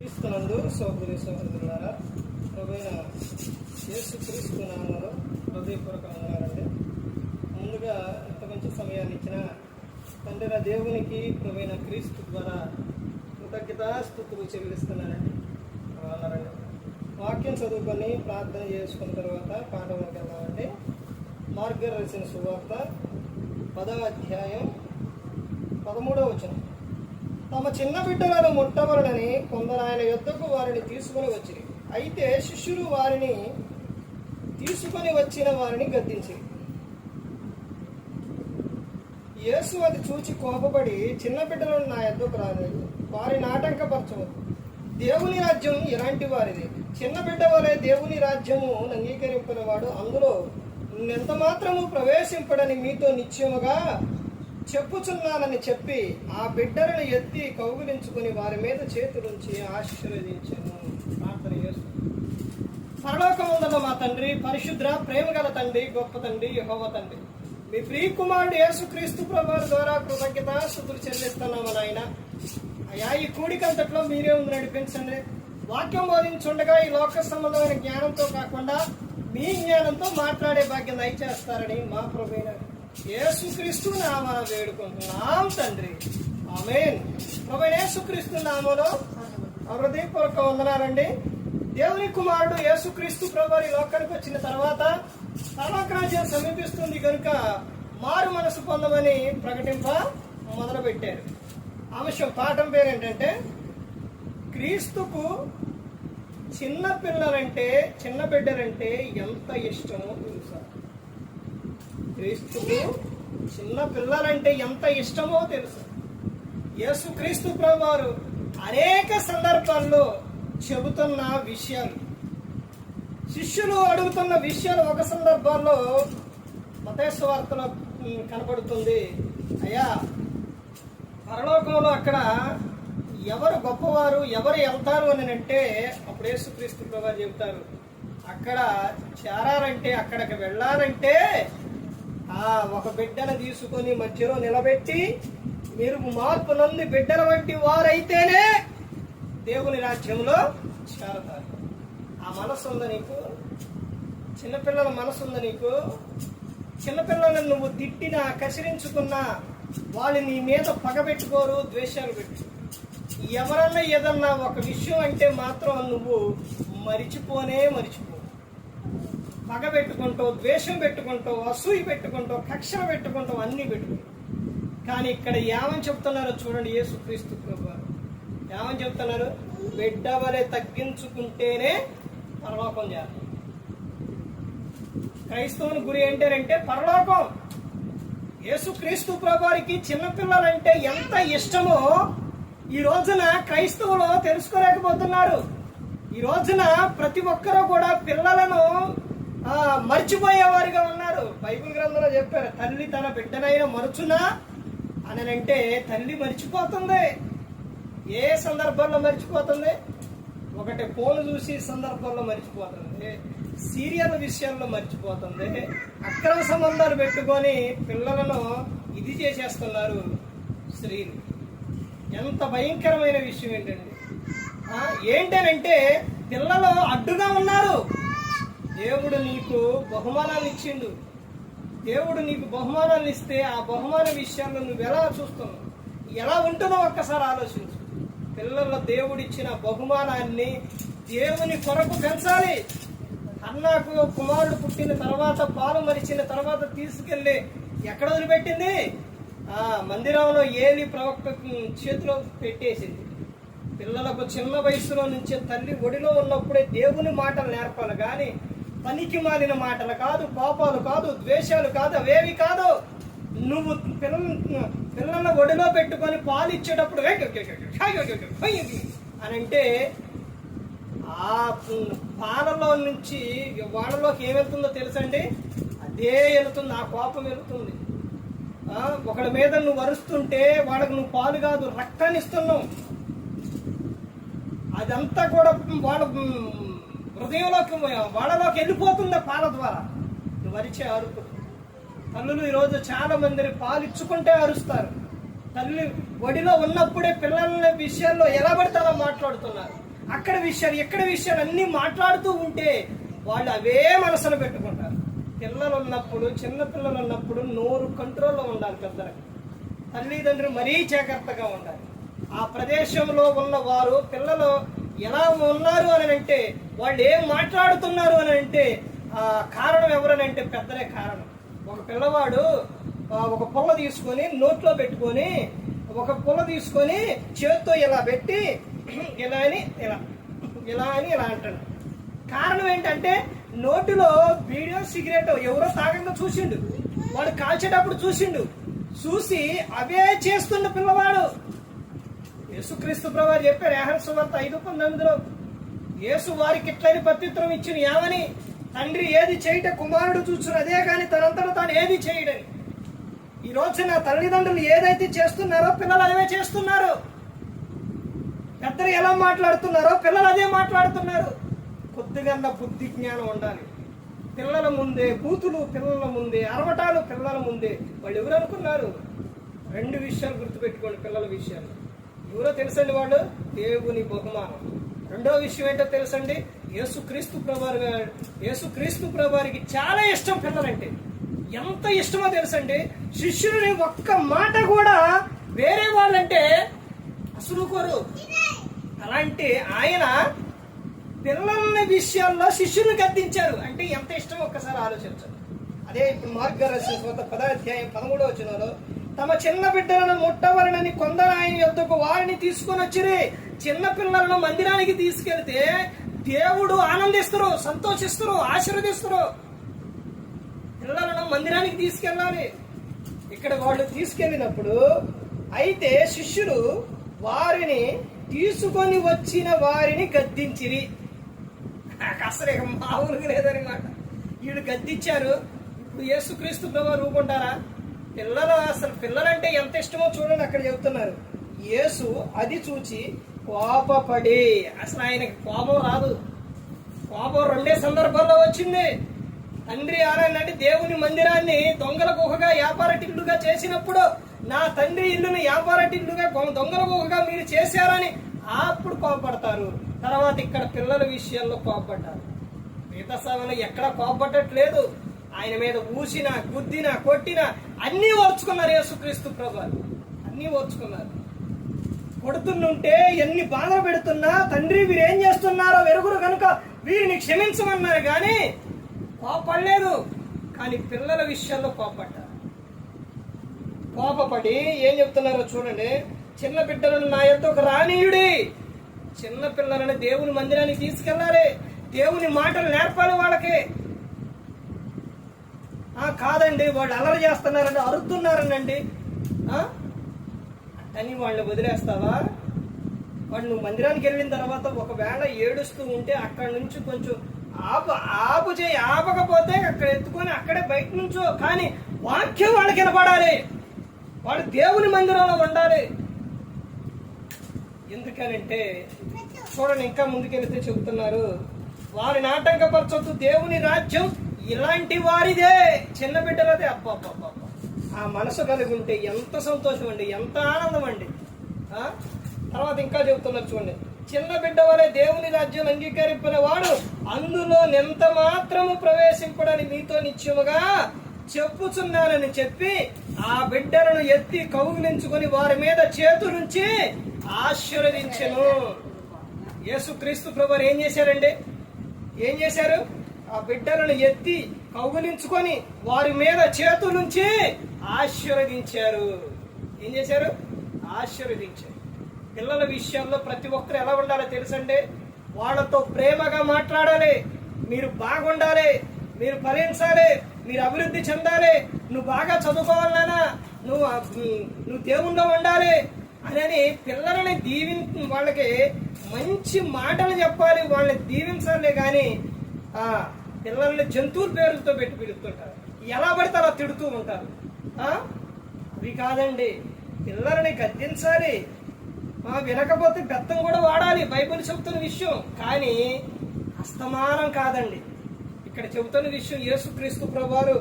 క్రీస్తునందు సోదరి సోదరులారా, ప్రభువైన యేసుక్రీస్తు నామములో హృదయపూర్వక వందనాలండి. ముందుగా ఇంత మంచి సమయాన్ని ఇచ్చిన తండ్రి దేవునికి ప్రభువైన క్రీస్తు ద్వారా కృతజ్ఞతాస్తుతులు చెల్లిస్తున్నానండి. అన్నారండి. వాక్యం చదువుకొని ప్రార్థన చేసుకున్న తర్వాత పాఠంలోకి వెళ్దామండి. మార్గం రాసిన సువార్త 10వ అధ్యాయం 13వ వచనం. తమ చిన్న బిడ్డలను ముట్టవలనని కొందరు ఆయన యొద్దకు వారిని తీసుకుని వచ్చిరి. అయితే శిష్యులు వారిని తీసుకొని వచ్చిన వారిని గద్దించి, యేసు అది చూచి కోపపడి, చిన్న బిడ్డలను నా యొద్దకు రాలేదు, వారిని ఆటంకపరచవద్దు, దేవుని రాజ్యం ఇలాంటి వారిది. చిన్న బిడ్డ వలె దేవుని రాజ్యము అంగీకరింపిన వాడు అందులో ఎంత మాత్రము ప్రవేశింపడని మీతో నిశ్చయముగా చెప్పుచున్నానని చెప్పి ఆ బిడ్డలను ఎత్తి కౌగిలించుకుని వారి మీద చేతులుంచి ఆశీర్వదించాను. ప్రార్థన చేస్తూ, పరలోకమందున్న మా తండ్రి, పరిశుద్ర ప్రేమ గల తండ్రి, గొప్ప తండ్రి, యెహోవా తండ్రి, మీ ప్రియ కుమారుడు యేసుక్రీస్తు ప్రభువు ద్వారా కృతజ్ఞతాస్తుతులు చెల్లిస్తున్నాము నాయన. అయ్యా, ఈ కూడికంతట్లో మీరే ఉంది నడిపించండి. వాక్యం బోధించుండగా ఈ లోక సంబంధమైన జ్ఞానంతో కాకుండా మీ జ్ఞానంతో మాట్లాడే భాగ్యం దయచేస్తారని మా ప్రభువైన యేసుక్రీస్తు నామమున వేడుకుంటున్నాం తండ్రి, ఆమేన్. ప్రభువైన యేసుక్రీస్తు నామములో హృదయపూర్వక వందనాలండి. దేవుని కుమారుడు యేసుక్రీస్తు ప్రభువు ఈ లోకానికి వచ్చిన తర్వాత పరలోక రాజ్యం సమీపిస్తుంది కనుక మారు మనసు పొందమని ప్రకటింప మొదలుపెట్టారు. అంశం పాఠం పేరు ఏంటంటే, క్రీస్తుకు చిన్న పిల్లలంటే, చిన్న బిడ్డలంటే ఎంత ఇష్టమో తెలుసా? క్రీస్తుకు చిన్న పిల్లలంటే ఎంత ఇష్టమో తెలుసు. యేసుక్రీస్తు ప్రభువారు అనేక సందర్భాల్లో చెబుతున్న విషయాలు, శిష్యులు అడుగుతున్న విషయాలు ఒక సందర్భాల్లో మత్తయి సువార్తలో కనపడుతుంది. అయ్యా, పరలోకంలో అక్కడ ఎవరు గొప్పవారు, ఎవరు వెళ్తారు అని అంటే అప్పుడు యేసుక్రీస్తు ప్రభువారు చెబుతారు, అక్కడ చేరాలంటే, అక్కడికి వెళ్ళాలంటే ఒక బిడ్డను తీసుకొని మధ్యలో నిలబెట్టి, మీరు మార్పు నంది బిడ్డల వంటి వారైతేనే దేవుని రాజ్యంలో చేరతారు. ఆ మనసు ఉందా నీకు? చిన్నపిల్లల మనసు ఉందా నీకు? చిన్నపిల్లలను నువ్వు తిట్టినా, కసిరించుకున్నా వాళ్ళు నీ మీద పగబెట్టుకోరు, ద్వేషాలు పెట్టు. ఎవరన్నా ఏదన్నా ఒక విషయం అంటే మాత్రం నువ్వు మరిచిపో. పగ పెట్టుకుంటావు, ద్వేషం పెట్టుకుంటావు, అసూయ పెట్టుకుంటావు, కక్షలు పెట్టుకుంటావు, అన్నీ పెట్టుకుంటావు. కానీ ఇక్కడ ఏమని చెప్తున్నారో చూడండి. యేసుక్రీస్తు ప్రభువారు ఏమని చెప్తున్నారు? బిడ్డ వలె తగ్గించుకుంటేనే పరలోకం చేయాలి. క్రైస్తవుని గురి ఏంటంటే పరలోకం. యేసుక్రీస్తు ప్రభువారికి చిన్నపిల్లలంటే ఎంత ఇష్టమో ఈ రోజున క్రైస్తవులు తెలుసుకోలేకపోతున్నారు. ఈ రోజున ప్రతి ఒక్కరూ కూడా పిల్లలను మర్చిపోయేవారిగా ఉన్నారు. బైబిల్ గ్రంథంలో చెప్పారు, తల్లి తన బిడ్డనైనా మరచునా అని అంటే తల్లి మర్చిపోతుంది. ఏ సందర్భంలో మర్చిపోతుంది? ఒకటి ఫోన్ చూసి సందర్భంలో మర్చిపోతుంది, సీరియల్ విషయాల్లో మర్చిపోతుంది, అక్రమ సంబంధాలు పెట్టుకొని పిల్లలను ఇది చేసేస్తున్నారు స్త్రీలు. ఎంత భయంకరమైన విషయం ఏంటంటే పిల్లలు అడ్డుగా ఉన్నారు. దేవుడు నీకు బహుమానాలు ఇచ్చిండు. దేవుడు నీకు బహుమానాలు ఇస్తే ఆ బహుమాన విషయాల్లో నువ్వు ఎలా చూస్తున్నావు, ఎలా ఉంటుందో ఒక్కసారి ఆలోచించు. పిల్లల్లో దేవుడిచ్చిన బహుమానాన్ని దేవుని కొరకు పెంచాలి. అన్నకు కుమారుడు పుట్టిన తర్వాత, పాలు మరిచిన తర్వాత తీసుకెళ్ళి ఎక్కడ వదిలిపెట్టింది? మందిరంలో ఏలి ప్రవక్త చేతిలో పెట్టేసింది. పిల్లలకు చిన్న వయసులో నుంచే తల్లి ఒడిలో ఉన్నప్పుడే దేవుని మాటలు నేర్పాలి. కానీ పనికి మాలిన మాటలు కాదు, కోపాలు కాదు, ద్వేషాలు కాదు, అవేవి కాదు. నువ్వు పిల్లల ఒడిలో పెట్టుకొని పాలు ఇచ్చేటప్పుడు అని అంటే ఆ పాలలో నుంచి వాళ్ళలోకి ఏం వెళ్తుందో తెలుసండి? అదే వెళుతుంది, ఆ కోపం వెళుతుంది. ఒకళ్ళ మీద నువ్వు అరుస్తుంటే వాళ్ళకు నువ్వు పాలు కాదు, రక్తాన్ని ఇస్తున్నావు. అదంతా కూడా వాళ్ళ హృదయంలోకి, వాళ్ళలోకి వెళ్ళిపోతుంది పాల ద్వారా. నువ్వు అరిచే అరుపు. తల్లులు ఈరోజు చాలా మంది పాలు ఇచ్చుకుంటే అరుస్తారు. తల్లి ఒడిలో ఉన్నప్పుడే పిల్లల విషయాల్లో ఎలా పడితే అలా మాట్లాడుతున్నారు. అక్కడ విషయాలు ఇక్కడ విషయాలు అన్నీ మాట్లాడుతూ ఉంటే వాళ్ళు అవే మనసులో పెట్టుకుంటారు. పిల్లలు ఉన్నప్పుడు, చిన్న పిల్లలు ఉన్నప్పుడు నోరు కంట్రోల్లో ఉండాలి. పెద్దలకి తల్లిదండ్రులు మరీ జాగ్రత్తగా ఉండాలి. ఆ ప్రదేశంలో ఉన్న వారు పిల్లలు ఎలా ఉన్నారు అని అంటే, వాళ్ళు ఏం మాట్లాడుతున్నారు అని అంటే కారణం ఎవరనంటే పెద్దలే కారణం. ఒక పిల్లవాడు ఒక పుల్ల తీసుకొని నోట్లో పెట్టుకొని, ఒక పుల్ల తీసుకొని చేత్తో ఇలా పెట్టి ఇలా అని ఇలా ఇలా అని ఇలా అంటాడు. కారణం ఏంటంటే నోటిలో బీడియో సిగరెట్ ఎవరో తాగంగా చూసిండు, వాడు కాల్చేటప్పుడు చూసిండు, చూసి అవే చేస్తుండ పిల్లవాడు. యేసుక్రీస్తు ప్రభువు చెప్పారు యోహాను సువార్త 5:19 యేసు వారికి ఇట్లని ప్రత్యుత్తరం ఇచ్చిన ఏమని, తండ్రి ఏది చేయట కుమారుడు చూస్తున్న అదే కానీ తనంతటా తాను ఏది చేయడని. ఈ రోజు నా తల్లిదండ్రులు ఏదైతే చేస్తున్నారో పిల్లలు అదే చేస్తున్నారు. పెద్దలు ఎలా మాట్లాడుతున్నారో పిల్లలు అదే మాట్లాడుతున్నారు. కొద్దిగా బుద్ధి జ్ఞానం ఉండాలి. పిల్లల ముందే బూతులు, పిల్లల ముందే అరవటాలు, పిల్లల ముందే. వాళ్ళు ఎవరు అనుకున్నారు? 2 విషయాలు గుర్తుపెట్టుకోండి. పిల్లల విషయాలు ఎవరో తెలుసండి, వాళ్ళు దేవుని బహుమానం. రెండో విషయం ఏంటో తెలుసండి, యేసుక్రీస్తు ప్రభువారికి చాలా ఇష్టం పిల్లలంటే. ఎంత ఇష్టమో తెలుసండి, శిష్యుని ఒక్క మాట కూడా వేరే వాళ్ళంటే అసలు కోరు. అలాంటి ఆయన పిల్లల విషయాల్లో శిష్యుని గద్దించారు అంటే ఎంత ఇష్టమో ఒక్కసారి ఆలోచించారు. అదే ఇప్పుడు మార్కు గారు రాసిన సువార్త 10వ అధ్యాయం 13వ వచనంలో, తమ చిన్న బిడ్డలను ముట్టవలనని కొందరు ఆయన యొద్దకు వారిని తీసుకొని వచ్చిరి. చిన్న పిల్లలను మందిరానికి తీసుకెళ్తే దేవుడు ఆనందిస్తారు, సంతోషిస్తారు, ఆశీర్వదిస్తారు. పిల్లలను మందిరానికి తీసుకెళ్ళాలి. ఇక్కడ వాళ్ళు తీసుకెళ్ళినప్పుడు అయితే శిష్యులు వారిని తీసుకొని వచ్చిన వారిని గద్దించిరి. అసలు ఇక మామూలుగా లేదనమాట. వీళ్ళు గద్దించారు. ఇప్పుడు యేసుక్రీస్తు ప్రభువు ఊరుకుంటారా? పిల్లలు అసలు పిల్లలంటే ఎంత ఇష్టమో చూడండి. అక్కడ చెబుతున్నారు, యేసు అది చూచి కోపపడి, అసలు ఆయనకి కోపం రాదు. కోపం 2 సందర్భాల్లో వచ్చింది. తండ్రి ఆరాయనంటే దేవుని మందిరాన్ని దొంగల గుహగా వ్యాపారటిల్లుగా చేసినప్పుడు, నా తండ్రి ఇల్లుని వ్యాపారటిల్లుగా దొంగల గుహగా మీరు చేశారని అప్పుడు కోపపడతారు. తర్వాత ఇక్కడ పిల్లల విషయాల్లో కోపపడ్డారు. మిగతా సభలో ఎక్కడ కోపపడట్లేదు. ఆయన మీద ఊసిన, గుద్దిన, కొట్టిన అన్నీ ఓర్చుకున్నారు. యేసుక్రీస్తు ప్రభువు అన్నీ ఓర్చుకున్నారు. కొడుతుంటే ఎన్ని బాధలు పెడుతున్నా, తండ్రి వీరేం చేస్తున్నారో వెరుగురు కనుక వీరిని క్షమించమన్నారు కానీ కోపడలేదు. కానీ పిల్లల విషయాల్లో కోపడ్డారు. కోపపడి ఏం చెప్తున్నారో చూడండి, చిన్న బిడ్డలను నా యొద్దకు రానీయుడి. చిన్న పిల్లలని దేవుని మందిరానికి తీసుకెళ్ళాలి, దేవుని మాటలు నేర్పాలి వాళ్ళకి. కాదండి వాళ్ళు అల్లరి చేస్తున్నారండి, అరుతున్నారనండి అని వాళ్ళని వదిలేస్తావా? వాడు నువ్వు మందిరానికి వెళ్ళిన తర్వాత ఒకవేళ ఏడుస్తూ ఉంటే అక్కడ నుంచి కొంచెం ఆపు చేయి. ఆపకపోతే అక్కడ ఎత్తుకొని అక్కడే బయట నుంచో, కానీ వాక్యం వాళ్ళకి వినపడాలి. వాడు దేవుని మందిరంలో ఉండాలి. ఎందుకనంటే చూడండి, ఇంకా ముందుకెళ్తే చెబుతున్నారు, వారిని ఆటంకపరచొద్దు, దేవుని రాజ్యం ఇలాంటి వారిదే. చిన్న బిడ్డలదే. అబ్బా ఆ మనసు కలిగి ఉంటే ఎంత సంతోషం అండి, ఎంత ఆనందం అండి. తర్వాత ఇంకా చెబుతున్నారు చూడండి, చిన్న బిడ్డ వలె దేవుని రాజ్యం అంగీకరించిన వాడు అందులో ఎంత మాత్రము ప్రవేశింపడని మీతో నిత్యముగా చెప్పుచున్నానని చెప్పి ఆ బిడ్డలను ఎత్తి కౌగిలించుకొని వారి మీద చేతులుంచి ఆశీర్వదించెను. యేసుక్రీస్తు ప్రభువు ఏం చేశారండి? ఏం చేశారు? ఆ బిడ్డలను ఎత్తి కౌగిలించుకొని వారి మీద చేతులుంచి ఆశీర్వదించారు. ఏం చేశారు? ఆశీర్వదించారు. పిల్లల విషయంలో ప్రతి ఒక్కరు ఎలా ఉండాలో తెలుసండి? వాళ్ళతో ప్రేమగా మాట్లాడాలి. మీరు బాగుండాలి, మీరు ఫలించాలి, మీరు అభివృద్ధి చెందాలి, నువ్వు బాగా చదువుకోవాలన్నా, నువ్వు దేవుణ్ణి ఉండాలి అని పిల్లలని వాళ్ళకి మంచి మాటలు చెప్పాలి, వాళ్ళని దీవించాలి. కానీ పిల్లల్ని జంతువుల పేర్లతో పెట్టి పిలుస్తుంటారు, ఎలా పడితే అలా తిడుతూ ఉంటారు. అవి కాదండి, పిల్లలని గద్దించాలి. వినకపోతే బెత్తం కూడా వాడాలి, బైబిల్ చెబుతున్న విషయం. కానీ అస్తమానం కాదండి. ఇక్కడ చెబుతున్న విషయం, యేసుక్రీస్తు ప్రభువారు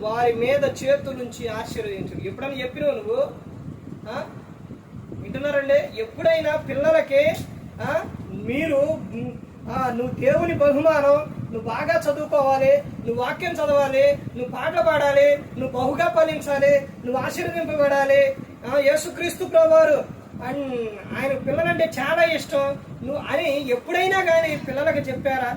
వారి మీద చేతులుంచి ఆశీర్వదించు. ఎప్పుడన్నా చెప్పినావు నువ్వు? వింటున్నారండి? ఎప్పుడైనా పిల్లలకి మీరు నువ్వు దేవుని బహుమానం, నువ్వు బాగా చదువుకోవాలి, నువ్వు వాక్యం చదవాలి, నువ్వు పాటలు పాడాలి, నువ్వు బహుగా ఫలించాలి, నువ్వు ఆశీర్వదింపబడాలి, యేసుక్రీస్తు ప్రభువారు ఆయన పిల్లలంటే చాలా ఇష్టం నువ్వు అని ఎప్పుడైనా కానీ పిల్లలకు చెప్పారా?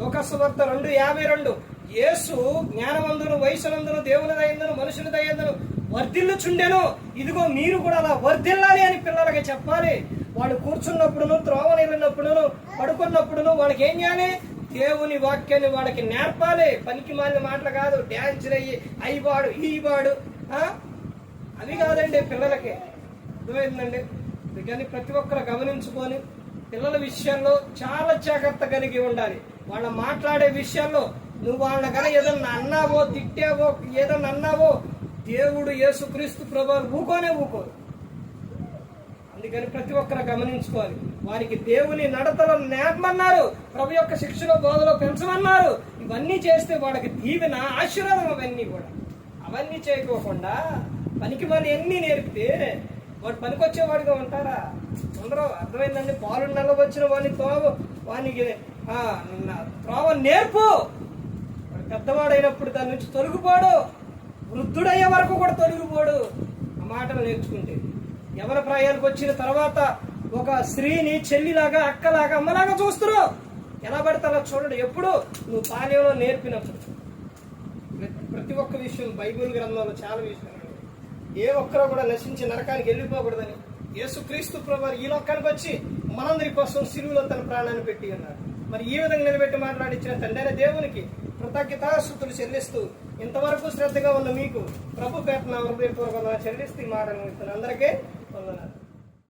లోకసువార్త 2:52 యేసు జ్ఞానవంతును, వయసునందును, దేవుని దయందును, మనుషుల దయందును వర్ధిల్లుచుండెను, ఇదిగో మీరు కూడా అలా వర్ధిల్లాలి అని పిల్లలకి చెప్పాలి. వాళ్ళు కూర్చున్నప్పుడును, త్రోవను వెళ్ళినప్పుడును, పడుకున్నప్పుడును వాళ్ళకి ఏం చేయాలి? దేవుని వాక్యాన్ని వాళ్ళకి నేర్పాలి. పనికి మాలిన మాటలు కాదు, డ్యాన్సులు అయ్యి అయ్యివాడు ఈవాడు అవి కాదండి పిల్లలకి. అర్థమైందండి? కానీ ప్రతి ఒక్కరు గమనించుకొని పిల్లల విషయాల్లో చాలా జాగ్రత్త కలిగి ఉండాలి. వాళ్ళ మాట్లాడే విషయాల్లో నువ్వు వాళ్ళ కన్నా ఏదన్నా అన్నావో, తిట్టావో, ఏదన్నా అన్నావో దేవుడు యేసుక్రీస్తు ప్రభువారు ఊకోరు. అందుకని ప్రతి ఒక్కరు గమనించుకోవాలి. వారికి దేవుని నడతలో నేర్పమన్నారు, ప్రభు యొక్క శిక్షలో బోధలో పెంచమన్నారు. ఇవన్నీ చేస్తే వాళ్ళకి దీవెన, ఆశీర్వాదం. అవన్నీ చేయకోకుండా పనికి మళ్ళీ ఎన్ని నేర్పితే వాడు పనికొచ్చేవాడిగా ఉంటారా? అందరూ. అర్థమైందండి? పాలు నల్లవచ్చిన వానికి త్రోవ నేర్పు. వాడు పెద్దవాడైనప్పుడు దాని నుంచి తొలగిపోడు, వృద్ధుడయ్యే వరకు కూడా తొలగిపోడు. ఆ మాటలు నేర్చుకుంటే యవన ప్రాయానికి వచ్చిన తర్వాత ఒక స్త్రీని చెల్లిలాగా, అక్కలాగా, అమ్మలాగా చూస్తున్నారు. ఎలా పడితే అలా చూడడు. ఎప్పుడు నువ్వు బాల్యంలో నేర్పినప్పుడు. ప్రతి ఒక్క విషయం బైబిల్ గ్రంథంలో చాలా విషయాలు. ఏ ఒక్కరూ కూడా నశించి నరకానికి వెళ్ళిపోకూడదని యేసుక్రీస్తు ప్రభువారు ఈ లోకానికి వచ్చి మనందరి కోసం సిలువలో తన ప్రాణాన్ని పెట్టి ఉన్నారు. మరి ఈ విధంగా నిలబెట్టి మాట్లాడించిన తండ్రి దేవునికి కృతజ్ఞతాస్తుతులు చెల్లిస్తూ ఇంతవరకు శ్రద్ధగా ఉన్న మీకు ప్రభు పేరున హృదయపూర్వకంగా చెల్లిస్తూ ఈ మాటలు అందరికీ